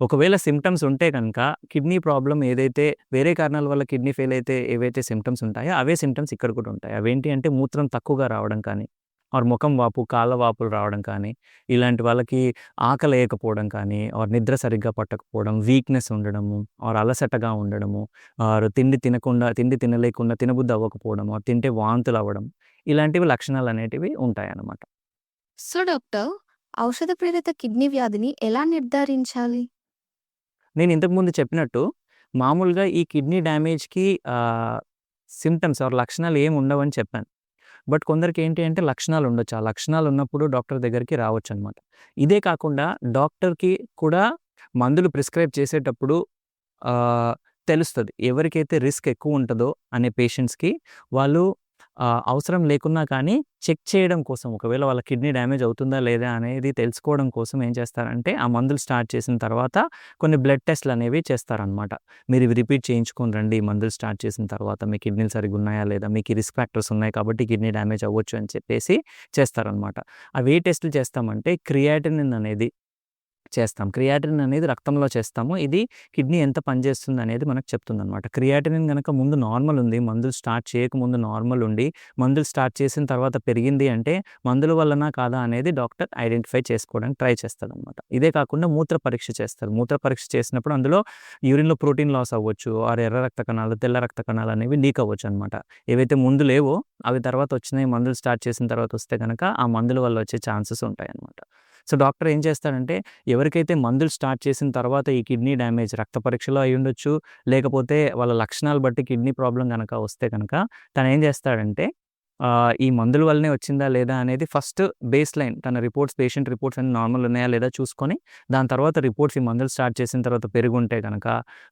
ఒకవేళ సింప్టమ్స్ ఉంటే గనక కిడ్నీ ప్రాబ్లమ్ ఏదైతే వేరే కారణాల వల్ల కిడ్నీ ఫెయిల్ అయితే ఏవైతే సింప్టమ్స్ ఉంటాయో అవే సింప్టమ్స్ ఇక్కడ కూడా ఉంటాయి. అవేంటి అంటే మూత్రం తక్కువగా రావడం కానీ, ఆర్ ముఖం వాపు, కాళ్ళ వాపులు రావడం కానీ, ఇలాంటి వాళ్ళకి ఆకలేయకపోవడం కానీ, ఆర్ నిద్ర సరిగ్గా పట్టకపోవడం, వీక్‌నెస్ ఉండడము, ఆర్ అలసటగా ఉండడము, ఆర్ తిండి తినలేకుండా తినబుద్ధి అవ్వకపోవడం, ఆర్ తింటే వాంతులవ్వడం, ఇలాంటివి లక్షణాలనేటివి ఉంటాయన్నమాట. సో డాక్టర్, ఔషధ ప్రేరిత కిడ్నీ వ్యాధిని ఎలా నిర్ధారించాలి? నేను ఇంతకుముందు చెప్పినట్టు మామూలుగా ఈ కిడ్నీ డ్యామేజ్‌కి సింప్టమ్స్ ఆర్ లక్షణాలు ఏమి ఉండవని చెప్పాను. బట్ కొందరికి ఏంటి అంటే లక్షణాలు ఉండొచ్చు. ఆ లక్షణాలు ఉన్నప్పుడు డాక్టర్ దగ్గరికి రావచ్చనమాట. ఇదే కాకుండా డాక్టర్‌కి కూడా మందులు ప్రిస్క్రైబ్ చేసేటప్పుడు తెలుస్తది. ఎవరికైతే రిస్క్ ఎక్కువ ఉంటదో అనే పేషెంట్స్‌కి వాళ్ళు అవసరం లేకున్నా కానీ చెక్ చేయడం కోసం, ఒకవేళ వాళ్ళ కిడ్నీ డ్యామేజ్ అవుతుందా లేదా అనేది తెలుసుకోవడం కోసం ఏం చేస్తారంటే, ఆ మందులు స్టార్ట్ చేసిన తర్వాత కొన్ని బ్లడ్ టెస్ట్‌లు అనేవి చేస్తారనమాట. మీరు ఇవి రిపీట్ చేయించుకొని రండి ఈ మందులు స్టార్ట్ చేసిన తర్వాత. మీ కిడ్నీలు సరిగ్గా ఉన్నాయా లేదా? మీకు రిస్క్ ఫ్యాక్టర్స్ ఉన్నాయి కాబట్టి కిడ్నీ డ్యామేజ్ అవ్వచ్చు అని చెప్పేసి చేస్తారనమాట. అవి ఏ టెస్ట్‌లు చేస్తామంటే క్రియాటినిన్ అనేది చేస్తాం. క్రియాటినిన్ అనేది రక్తంలో చేస్తాము. ఇది కిడ్నీ ఎంత పనిచేస్తుందనేది మనకు చెప్తుందనమాట. క్రియాటినిన్ గనక ముందు నార్మల్ ఉంది, మందులు స్టార్ట్ చేయకముందు నార్మల్ ఉండి, మందులు స్టార్ట్ చేసిన తర్వాత పెరిగింది అంటే మందుల వల్లనా కాదా అనేది డాక్టర్ ఐడెంటిఫై చేసుకోవడానికి ట్రై చేస్తాడనమాట. ఇదే కాకుండా మూత్ర పరీక్ష చేస్తారు. మూత్ర పరీక్ష చేసినప్పుడు అందులో యూరిన్‌లో ప్రోటీన్ లాస్ అవ్వచ్చు, ఆర్ ఎర్ర రక్త కణాలు, తెల్ల రక్త కణాలు అనేవి లీక్ అవ్వచ్చనమాట. ఏవైతే ముందు లేవో అవి తర్వాత వచ్చినాయి, మందులు స్టార్ట్ చేసిన తర్వాత వస్తే గనక ఆ మందుల వల్ల వచ్చే ఛాన్సెస్ ఉంటాయనమాట. సో, డాక్టర్ ఏం చేస్తాడంటే ఎవరికైతే మందులు స్టార్ట్ చేసిన తర్వాత ఈ కిడ్నీ డ్యామేజ్ రక్త పరీక్షలో అయ్యుండొచ్చు, లేకపోతే వాళ్ళ లక్షణాలు బట్టి కిడ్నీ ప్రాబ్లమ్ గనక వస్తే గనక తనేం చేస్తాడంటే ఈ మందుల వల్లనే వచ్చిందా లేదా అనేది ఫస్ట్ బేస్ లైన్ తన పేషెంట్ రిపోర్ట్స్ అన్నీ నార్మల్ ఉన్నాయా లేదా చూసుకొని, దాని తర్వాత రిపోర్ట్స్ ఈ మందులు స్టార్ట్ చేసిన తర్వాత పెరుగుంటే గనక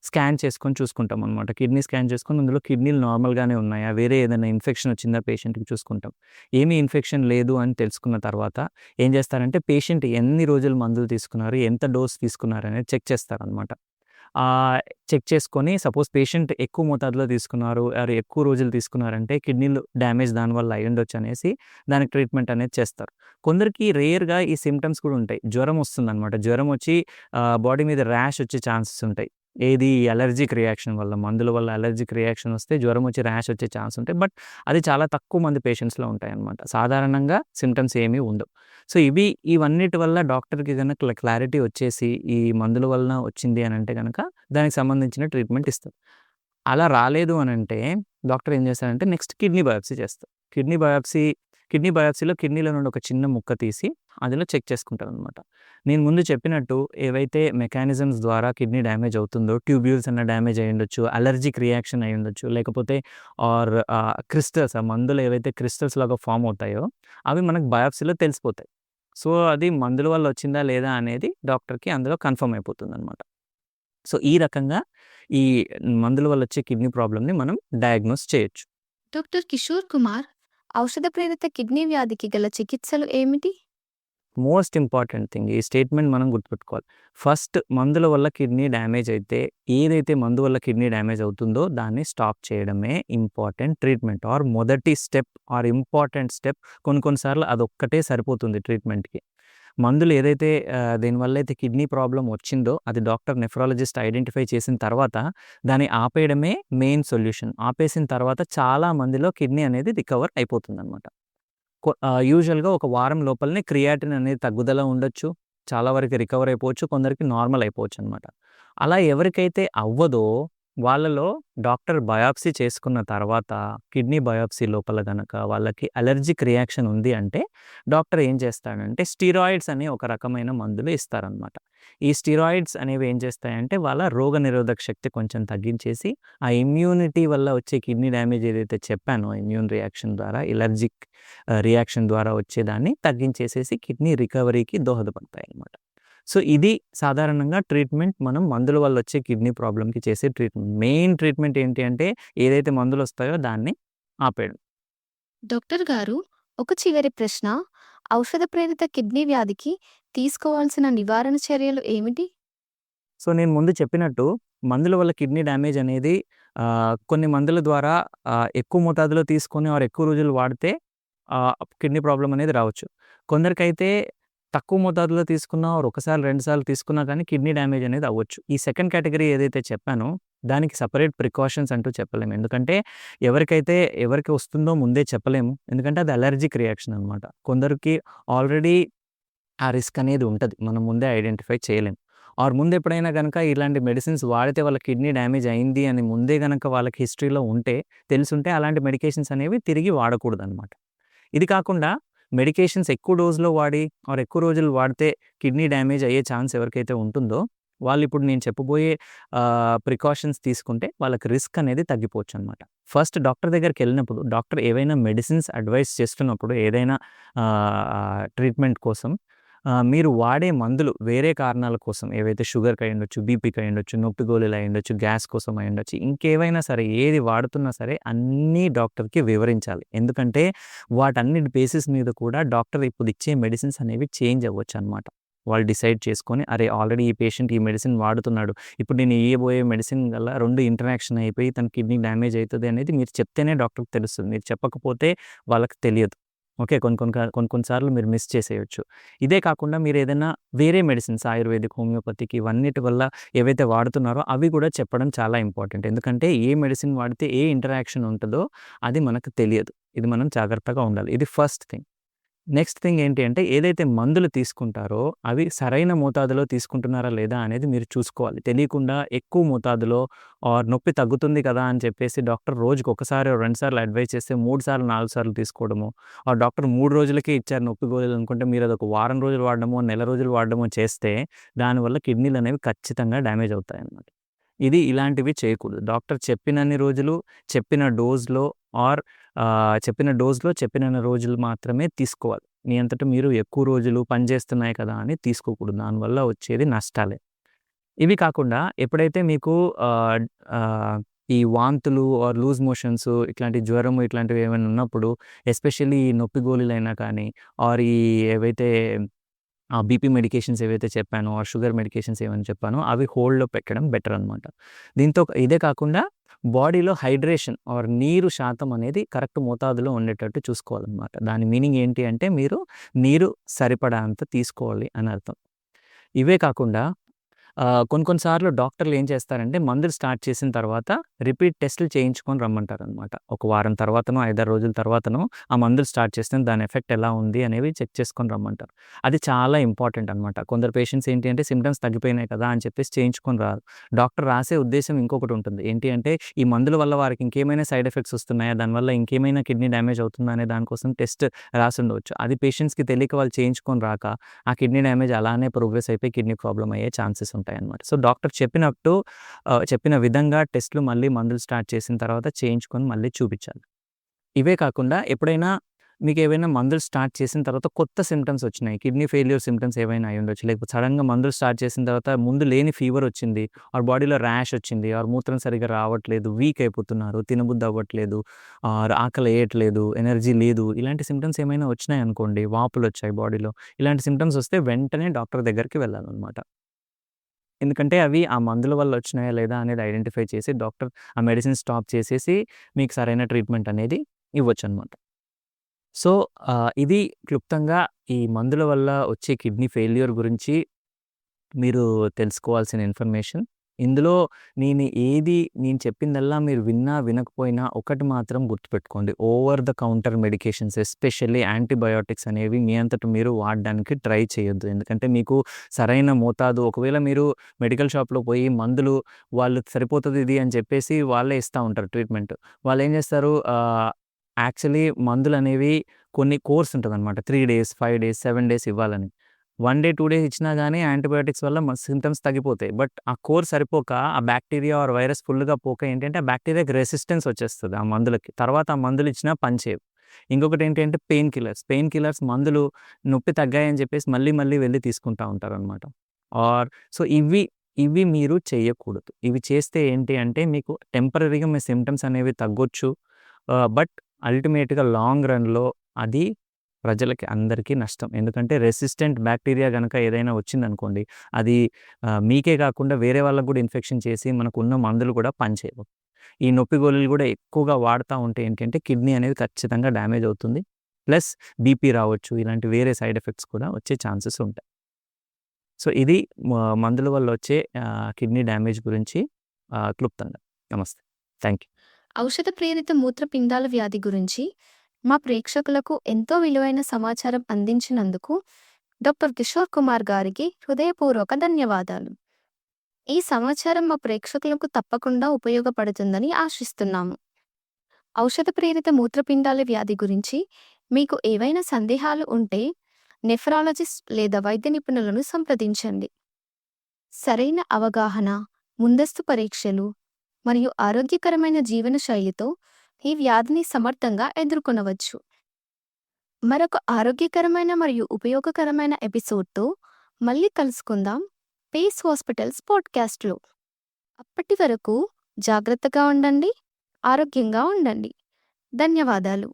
స్కాన్ చేసుకొని చూసుకుంటాం అనమాట. కిడ్నీ స్కాన్ చేసుకొని అందులో కిడ్నీలు నార్మల్‌గానే ఉన్నాయా, వేరే ఏదైనా ఇన్ఫెక్షన్ వచ్చిందా పేషెంట్‌కి చూసుకుంటాం. ఏమీ ఇన్ఫెక్షన్ లేదు అని తెలుసుకున్న తర్వాత ఏం చేస్తారంటే పేషెంట్ ఎన్ని రోజులు మందులు తీసుకున్నారు, ఎంత డోస్ తీసుకున్నారు అనేది చెక్ చేస్తారనమాట. చెక్ చేసుకొని సపోజ్ పేషెంట్ ఎక్కువ మోతాదులో తీసుకున్నారు ఆర్ ఎక్కువ రోజులు తీసుకున్నారంటే కిడ్నీలు డ్యామేజ్ దానివల్ల అయ్యుండొచ్చు అనేసి దానికి ట్రీట్మెంట్ అనేది చేస్తారు. కొందరికి రేర్‌గా ఈ సింప్టమ్స్ కూడా ఉంటాయి. జ్వరం వస్తుందనమాట. జ్వరం వచ్చి బాడీ మీద ర్యాష్ వచ్చే ఛాన్సెస్ ఉంటాయి. ఏది అలర్జిక్ రియాక్షన్ వల్ల, మందుల వల్ల అలర్జిక్ రియాక్షన్ వస్తే జ్వరం వచ్చి ర్యాష్ వచ్చే ఛాన్స్ ఉంటాయి. బట్ అది చాలా తక్కువ మంది పేషెంట్స్‌లో ఉంటాయన్నమాట. సాధారణంగా సింప్టమ్స్ ఏమీ ఉండవు. సో ఇవన్నిటి వల్ల డాక్టర్‌కి గనక క్లారిటీ వచ్చేసి ఈ మందుల వలన వచ్చింది అనంటే గనక దానికి సంబంధించిన ట్రీట్మెంట్ ఇస్తారు. అలా రాలేదు అనంటే డాక్టర్ ఏం చేస్తారంటే నెక్స్ట్ కిడ్నీ బయాప్సీ చేస్తారు. కిడ్నీ బయాప్సీలో కిడ్నీలో నుండి ఒక చిన్న ముక్క తీసి అందులో చెక్ చేసుకుంటారనమాట. నేను ముందు చెప్పినట్టు ఏవైతే మెకానిజమ్స్ ద్వారా కిడ్నీ డ్యామేజ్ అవుతుందో, ట్యూబ్యూల్స్ అన్న డ్యామేజ్ అయ్యుండొచ్చు, అలర్జిక్ రియాక్షన్ అయ్యుండొచ్చు, లేకపోతే క్రిస్టల్స్ ఆ మందులో ఏవైతే క్రిస్టల్స్ లాగా ఫార్మ్ అవుతాయో అవి మనకు బయాప్సీలో తెలిసిపోతాయి. సో అది మందుల వల్ల వచ్చిందా లేదా అనేది డాక్టర్‌కి అందులో కన్ఫర్మ్ అయిపోతుందనమాట. సో ఈ రకంగా ఈ మందుల వల్ల వచ్చే కిడ్నీ ప్రాబ్లమ్‌ని మనం డయాగ్నోస్ చేయొచ్చు. డాక్టర్ కిషోర్ కుమార్, ఔషధ ప్రేరిత కిడ్నీ వ్యాధికి గల చికిత్సలు ఏమిటి? మోస్ట్ ఇంపార్టెంట్ థింగ్ ఈ స్టేట్మెంట్ మనం గుర్తుపెట్టుకోవాలి. ఫస్ట్ మందుల వల్ల కిడ్నీ డ్యామేజ్ అయితే ఏదైతే మందు వల్ల కిడ్నీ డ్యామేజ్ అవుతుందో దాన్ని స్టాప్ చేయడమే ఇంపార్టెంట్ ట్రీట్మెంట్ ఆర్ మొదటి స్టెప్ ఆర్ ఇంపార్టెంట్ స్టెప్. కొన్ని సార్లు అదొక్కటే సరిపోతుంది ట్రీట్మెంట్‌కి. మందులు ఏదైతే దేనివల్ల అయితే కిడ్నీ ప్రాబ్లమ్ వచ్చిందో అది డాక్టర్ నెఫ్రాలజిస్ట్ ఐడెంటిఫై చేసిన తర్వాత దాన్ని ఆపేయడమే మెయిన్ సొల్యూషన్. ఆపేసిన తర్వాత చాలా మందిలో కిడ్నీ అనేది రికవర్ అయిపోతుందనమాట. యూజువల్‌గా ఒక వారం లోపలనే క్రియాటిన్ అనేది తగ్గుదల ఉండొచ్చు. చాలా వరకు రికవర్ అయిపోవచ్చు. కొందరికి నార్మల్ అయిపోవచ్చనమాట. అలా ఎవరికైతే అవ్వదో వాళ్ళలో డాక్టర్ బయాప్సీ చేసుకున్న తర్వాత కిడ్నీ బయాప్సీ లోపల గనక వాళ్ళకి అలర్జిక్ రియాక్షన్ ఉంది అంటే డాక్టర్ ఏం చేస్తాడంటే స్టిరాయిడ్స్ అనే ఒక రకమైన మందులు ఇస్తారనమాట. ఈ స్టిరాయిడ్స్ అనేవి ఏం చేస్తాయంటే వాళ్ళ రోగనిరోధక శక్తి కొంచెం తగ్గించేసి ఆ ఇమ్యూనిటీ వల్ల వచ్చే కిడ్నీ డ్యామేజ్ ఏదైతే చెప్పానో ఇమ్యూన్ రియాక్షన్ ద్వారా ఎలర్జిక్ రియాక్షన్ ద్వారా వచ్చేదాన్ని తగ్గించేసేసి కిడ్నీ రికవరీకి దోహదపడతాయన్నమాట. సో ఇది సాధారణంగా ట్రీట్మెంట్ మనం మందుల వల్ల వచ్చే కిడ్నీ ప్రాబ్లమ్‌కి చేసే ట్రీట్మెంట్. మెయిన్ ట్రీట్మెంట్ ఏంటి అంటే ఏదైతే మందులు వస్తాయో దాన్ని ఆపేయడం. డాక్టర్ గారు, ఒక చివరి ప్రశ్న. ఔషధ ప్రేరిత కిడ్నీ వ్యాధికి తీసుకోవాల్సిన నివారణ చర్యలు ఏమిటి? సో నేను ముందు చెప్పినట్టు మందుల వల్ల కిడ్నీ డ్యామేజ్ అనేది కొన్ని మందుల ద్వారా ఎక్కువ మోతాదులో తీసుకొని ఆర్ ఎక్కువ రోజులు వాడితే కిడ్నీ ప్రాబ్లమ్ అనేది రావచ్చు. కొందరికైతే తక్కువ మోతాదులో తీసుకున్నా ఆర్ ఒకసారి, 2 సార్లు తీసుకున్నా కానీ కిడ్నీ డ్యామేజ్ అనేది అవ్వచ్చు. ఈ సెకండ్ కేటగరీ ఏదైతే చెప్పానో దానికి సెపరేట్ ప్రికాషన్స్ అంటూ చెప్పలేము. ఎందుకంటే ఎవరికి వస్తుందో ముందే చెప్పలేము. ఎందుకంటే అది అలర్జిక్ రియాక్షన్ అనమాట. కొందరికి ఆల్రెడీ ఆ రిస్క్ అనేది ఉంటది. మనం ముందే ఐడెంటిఫై చేయలేం. ఆర్ ముందెప్పుడైనా గనక ఇలాంటి మెడిసిన్స్ వాడితే వాళ్ళ కిడ్నీ డ్యామేజ్ అయింది అని ముందే గనక వాళ్ళకి హిస్టరీలో తెలిసుంటే అలాంటి మెడికేషన్స్ అనేవి తిరిగి వాడకూడదనమాట. ఇది కాకుండా మెడికేషన్స్ ఎక్కువ డోస్‌లో వాడి ఆర్ ఎక్కువ రోజులు వాడితే కిడ్నీ డ్యామేజ్ అయ్యే ఛాన్స్ ఎవరికైతే ఉంటుందో వాళ్ళు ఇప్పుడు నేను చెప్పబోయే ప్రికాషన్స్ తీసుకుంటే వాళ్ళకి రిస్క్ అనేది తగ్గిపోవచ్చనమాట. ఫస్ట్ డాక్టర్ దగ్గరికెళ్ళినప్పుడు డాక్టర్ ఏవైనా మెడిసిన్స్ అడ్వైస్ చేస్తున్నప్పుడు ఏదైనా ట్రీట్మెంట్ కోసం మీరు వాడే మందులు వేరే కారణాల కోసం ఏవైతే షుగర్‌కి అయ్యుండొచ్చు, బీపీకి అయ్యుండొచ్చు, నొప్పి గోళీలు అయ్యుండొచ్చు, గ్యాస్ కోసం అయ్యుండొచ్చు, ఇంకేవైనా సరే ఏది వాడుతున్నా సరే అన్నీ డాక్టర్‌కి వివరించాలి. ఎందుకంటే వాటన్నిటి బేసిస్ మీద కూడా డాక్టర్ ఇప్పుడు ఇచ్చే మెడిసిన్స్ అనేవి చేంజ్ అవ్వచ్చనమాట. వాళ్ళు డిసైడ్ చేసుకొని అరే ఆల్రెడీ ఈ పేషెంట్ ఈ మెడిసిన్ వాడుతున్నాడు. ఇప్పుడు నేను ఇయ్యబోయే మెడిసిన్ వల్ల 2 ఇంటరాక్షన్ అయిపోయి తన కిడ్నీ డ్యామేజ్ అయితది అనేది మీరు చెప్తేనే డాక్టర్‌కి తెలుస్తుంది. మీరు చెప్పకపోతే వాళ్ళకి తెలియదు. ఓకే. కొన్ని సార్లు మీరు మిస్ చేసేయొచ్చు. ఇదే కాకుండా మీరేదైనా వేరే మెడిసిన్స్ ఆయుర్వేదిక్, హోమియోపతిక్ ఇవన్నిటి వల్ల ఏవైతే వాడుతున్నారో అవి కూడా చెప్పడం చాలా ఇంపార్టెంట్. ఎందుకంటే ఏ మెడిసిన్ వాడితే ఏ ఇంటరాక్షన్ ఉంటదో అది మనకు తెలియదు. ఇది మనం జాగ్రత్తగా ఉండాలి. ఇది ఫస్ట్ థింగ్. నెక్స్ట్ థింగ్ ఏంటి అంటే ఏదైతే మందులు తీసుకుంటారో అవి సరైన మోతాదులో తీసుకుంటున్నారా లేదా అనేది మీరు చూసుకోవాలి. తెలియకుండా ఎక్కువ మోతాదులో ఆర్ నొప్పి తగ్గుతుంది కదా అని చెప్పేసి డాక్టర్ రోజుకి ఒకసారి 2 సార్లు అడ్వైస్ చేస్తే 3 సార్లు, 4 సార్లు తీసుకోవడము, ఆర్ డాక్టర్ 3 రోజులకే ఇచ్చారు నొప్పి గోళీలు అనుకుంటే మీరు అదొక వారం రోజులు వాడడమో, నెల రోజులు వాడడమో చేస్తే దానివల్ల కిడ్నీలు అనేవి ఖచ్చితంగా డ్యామేజ్ అవుతాయన్నమాట. ఇలాంటివి చేయకూడదు. డాక్టర్ చెప్పినన్ని రోజులు, చెప్పిన డోస్‌లో ఆర్ చెప్పినన్ని రోజులు మాత్రమే తీసుకోవాలి. మీ అంతట మీరు ఎక్కువ రోజులు పనిచేస్తున్నాయి కదా అని తీసుకోకూడదు. దానివల్ల వచ్చేది నష్టాలే. ఇవి కాకుండా ఎప్పుడైతే మీకు ఈ వాంతులు ఆర్ లూజ్ మోషన్స్ ఇట్లాంటి జ్వరము ఇట్లాంటివి ఏమైనా ఉన్నప్పుడు ఎస్పెషల్లీ ఈ నొప్పి గోళీలైనా కానీ ఆర్ ఏవైతే ఆ బీపీ మెడికేషన్స్ ఏవైతే చెప్పానో, ఆ షుగర్ మెడికేషన్స్ ఏవైనా చెప్పానో అవి హోల్డ్‌లో పెట్టడం బెటర్ అనమాట. దీంతో ఇదే కాకుండా బాడీలో హైడ్రేషన్ ఆర్ నీరు శాతం అనేది కరెక్ట్ మోతాదులో ఉండేటట్టు చూసుకోవాలనమాట. దాని మీనింగ్ ఏంటి అంటే మీరు నీరు సరిపడా అంత తీసుకోవాలి అని అర్థం. ఇవే కాకుండా కొన్ని కొన్ని సార్లు డాక్టర్లు ఏం చేస్తారంటే మందులు స్టార్ట్ చేసిన తర్వాత రిపీట్ టెస్టులు చేయించుకొని రమ్మంటారనమాట. ఒక వారం తర్వాతనో, 5, 6 రోజుల తర్వాతనో ఆ మందులు స్టార్ట్ చేస్తే దాని ఎఫెక్ట్ ఎలా ఉంది అనేవి చెక్ చేసుకొని రమ్మంటారు. అది చాలా ఇంపార్టెంట్ అనమాట. కొందరు పేషెంట్స్ ఏంటి అంటే సింప్టమ్స్ తగ్గిపోయినాయి కదా అని చెప్పేసి చేయించుకొని రారు. డాక్టర్ రాసే ఉద్దేశ్యం ఇంకొకటి ఉంటుంది. ఏంటి అంటే ఈ మందుల వల్ల వారికి ఇంకేమైనా సైడ్ ఎఫెక్ట్స్ వస్తున్నాయా? దానివల్ల ఇంకేమైనా కిడ్నీ డ్యామేజ్ అవుతుందా? అనే దానికోసం టెస్ట్ రాసుండవచ్చు. అది పేషెంట్స్‌కి తెలియక వాళ్ళు చేయించుకొని రాక ఆ కిడ్నీ డ్యామేజ్ అలానే ప్రోగ్రెస్ అయిపోయి కిడ్నీ ప్రాబ్లమ్ అయ్యే ఛాన్సెస్ ఉంటాయన్నమాట. సో, డాక్టర్ చెప్పినట్టు చెప్పిన విధంగా టెస్ట్‌లు మళ్ళీ మందులు స్టార్ట్ చేసిన తర్వాత చేయించుకొని మళ్ళీ చూపించాలి. ఇవే కాకుండా ఎప్పుడైనా మీకేవైనా మందులు స్టార్ట్ చేసిన తర్వాత కొత్త సింప్టమ్స్ వచ్చినాయి. కిడ్నీ ఫెయిల్యూర్ సింప్టమ్స్ ఏవైనా అయ్యుండొచ్చు. లేకపోతే సడెన్‌గా మందులు స్టార్ట్ చేసిన తర్వాత ముందు లేని ఫీవర్ వచ్చింది. ఆర్ బాడీలో ర్యాష్ వచ్చింది. ఆర్ మూత్రం సరిగ్గా రావట్లేదు. వీక్ అయిపోతున్నారు. తినబుద్ధి అవ్వట్లేదు. ఆర్ ఆకలి ఎయట్లేదు. ఎనర్జీ లేదు. ఇలాంటి సింప్టమ్స్ ఏమైనా వచ్చినాయనుకోండి, వాపులొచ్చాయి బాడీలో. ఇలాంటి సింప్టమ్స్ వస్తే వెంటనే డాక్టర్ దగ్గరికి వెళ్ళాలనమాట. ఎందుకంటే అవి ఆ మందుల వల్ల వచ్చినాయా లేదా అనేది ఐడెంటిఫై చేసి డాక్టర్ ఆ మెడిసిన్ స్టాప్ చేసేసి మీకు సరైన ట్రీట్మెంట్ అనేది ఇవ్వొచ్చనమాట. సో, ఇది క్లుప్తంగా ఈ మందుల వల్ల వచ్చే కిడ్నీ ఫెయిల్యూర్ గురించి మీరు తెలుసుకోవాల్సిన ఇన్ఫర్మేషన్. ఇందులో నేను చెప్పిందల్లా మీరు విన్నా, వినకపోయినా ఒకటి మాత్రం గుర్తుపెట్టుకోండి. Over the counter medications especially antibiotics అనేవి మీ అంతట మీరు వాడడానికి ట్రై చేయొద్దు. ఎందుకంటే మీకు సరైన మోతాదు ఒకవేళ మీరు మెడికల్ షాప్‌లో పోయి మందులు వాళ్ళు సరిపోతది ఇది అని చెప్పేసి వాళ్ళే ఇస్తా ఉంటారు ట్రీట్మెంట్. వాళ్ళేం చేస్తారు యాక్చువల్లీ మందులనేవి కొన్ని కోర్స్ ఉంటదనమాట. 3 డేస్, 5 డేస్, 7 డేస్ ఇవ్వాలని. 1 డే, 2 డేస్ ఇచ్చినా గానీ యాంటీబయోటిక్స్ వల్ల సింప్టమ్స్ తగ్గిపోతాయి. బట్ ఆ కోర్స్ సరిపోక ఆ బ్యాక్టీరియా ఆర్ వైరస్ ఫుల్‌గా పోక ఏంటంటే ఆ బ్యాక్టీరియాకి రెసిస్టెన్స్ వచ్చేస్తది ఆ మందులకి. తర్వాత ఆ మందులు ఇచ్చినా పనిచేయవు. ఇంకొకటి ఏంటి అంటే పెయిన్ కిల్లర్స్. పెయిన్ కిల్లర్స్ మందులు నొప్పి తగ్గాయని చెప్పేసి మళ్ళీ మళ్ళీ వెళ్లి తీసుకుంటా ఉంటారనమాట. ఆర్ సో ఇవి మీరు చేయకూడదు. ఇవి చేస్తే ఏంటి అంటే మీకు టెంపరరీగా మీ సింప్టమ్స్ అనేవి తగ్గొచ్చు. బట్ అల్టిమేట్‌గా లాంగ్ రన్‌లో అది ప్రజలకి అందరికీ నష్టం. ఎందుకంటే రెసిస్టెంట్ బ్యాక్టీరియా గనక ఏదైనా వచ్చిందనుకోండి, అది మీకే కాకుండా వేరే వాళ్ళకి కూడా ఇన్ఫెక్షన్ చేసి మనకున్న మందులు కూడా పనిచేయవు. ఈ నొప్పి గోళీలు కూడా ఎక్కువగా వాడుతా ఉంటే ఏంటంటే కిడ్నీ అనేది ఖచ్చితంగా డ్యామేజ్ అవుతుంది. ప్లస్ బీపీ రావచ్చు. ఇలాంటి వేరే సైడ్ ఎఫెక్ట్స్ కూడా వచ్చే ఛాన్సెస్ ఉంటాయి. సో, ఇది మందుల వల్ల వచ్చే కిడ్నీ డ్యామేజ్ గురించి క్లుప్తంగా. నమస్తే. Thank you. ఔషధ ప్రేరిత మూత్రపిండాల వ్యాధి గురించి మా ప్రేక్షకులకు ఎంతో విలువైన సమాచారం అందించినందుకు డాక్టర్ కిషోర్ కుమార్ గారికి హృదయపూర్వక ధన్యవాదాలు. ఈ సమాచారం మా ప్రేక్షకులకు తప్పకుండా ఉపయోగపడుతుందని ఆశిస్తున్నాము. ఔషధ ప్రేరిత మూత్రపిండాల వ్యాధి గురించి మీకు ఏవైనా సందేహాలు ఉంటే నెఫ్రాలజిస్ట్ లేదా వైద్య నిపుణులను సంప్రదించండి. సరైన అవగాహన, ముందస్తు పరీక్షలు మరియు ఆరోగ్యకరమైన జీవన శైలితో ఈ వ్యాధిని సమర్థంగా ఎదుర్కొనవచ్చు. మరొక ఆరోగ్యకరమైన మరియు ఉపయోగకరమైన ఎపిసోడ్తో మళ్ళీ కలుసుకుందాం పేస్ హాస్పిటల్స్ పాడ్కాస్ట్లో. అప్పటి వరకు జాగ్రత్తగా ఉండండి, ఆరోగ్యంగా ఉండండి. ధన్యవాదాలు.